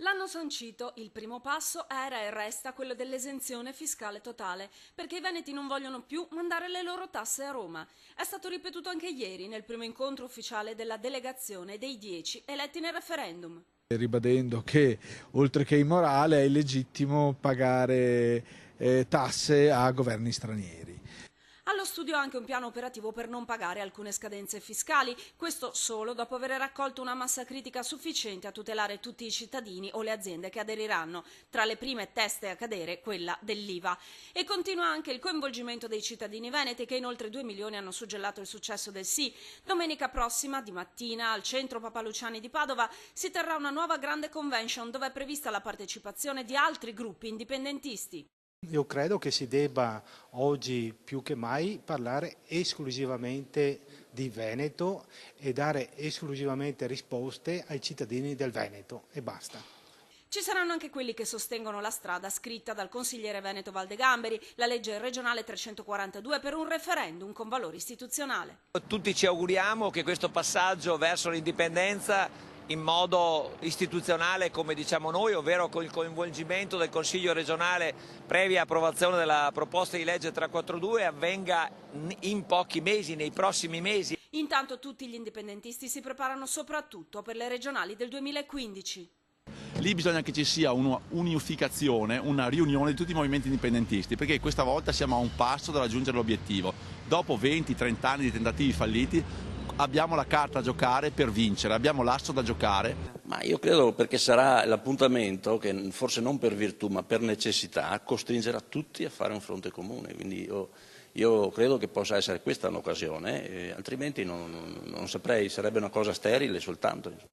L'hanno sancito, il primo passo era e resta quello dell'esenzione fiscale totale, perché i veneti non vogliono più mandare le loro tasse a Roma. È stato ripetuto anche ieri nel primo incontro ufficiale della delegazione dei 10 eletti nel referendum. Ribadendo che oltre che immorale è illegittimo pagare tasse a governi stranieri. Allo studio anche un piano operativo per non pagare alcune scadenze fiscali, questo solo dopo aver raccolto una massa critica sufficiente a tutelare tutti i cittadini o le aziende che aderiranno, tra le prime teste a cadere quella dell'IVA. E continua anche il coinvolgimento dei cittadini veneti che in oltre 2 milioni hanno suggellato il successo del sì. Domenica prossima, di mattina, al centro Papa Luciani di Padova si terrà una nuova grande convention dove è prevista la partecipazione di altri gruppi indipendentisti. Io credo che si debba oggi più che mai parlare esclusivamente di Veneto e dare esclusivamente risposte ai cittadini del Veneto e basta. Ci saranno anche quelli che sostengono la strada scritta dal consigliere veneto Valdegamberi, la legge regionale 342 per un referendum con valore istituzionale. Tutti ci auguriamo che questo passaggio verso l'indipendenza in modo istituzionale, come diciamo noi, ovvero con il coinvolgimento del Consiglio regionale previa approvazione della proposta di legge 342, avvenga in pochi mesi, nei prossimi mesi. Intanto tutti gli indipendentisti si preparano soprattutto per le regionali del 2015. Lì bisogna che ci sia un'unificazione, una riunione di tutti i movimenti indipendentisti, perché questa volta siamo a un passo da raggiungere l'obiettivo. Dopo 20-30 anni di tentativi falliti abbiamo la carta da giocare per vincere, abbiamo l'asso da giocare. Ma io credo perché sarà l'appuntamento che forse non per virtù ma per necessità costringerà tutti a fare un fronte comune, quindi io credo che possa essere questa un'occasione, altrimenti non saprei, sarebbe una cosa sterile soltanto.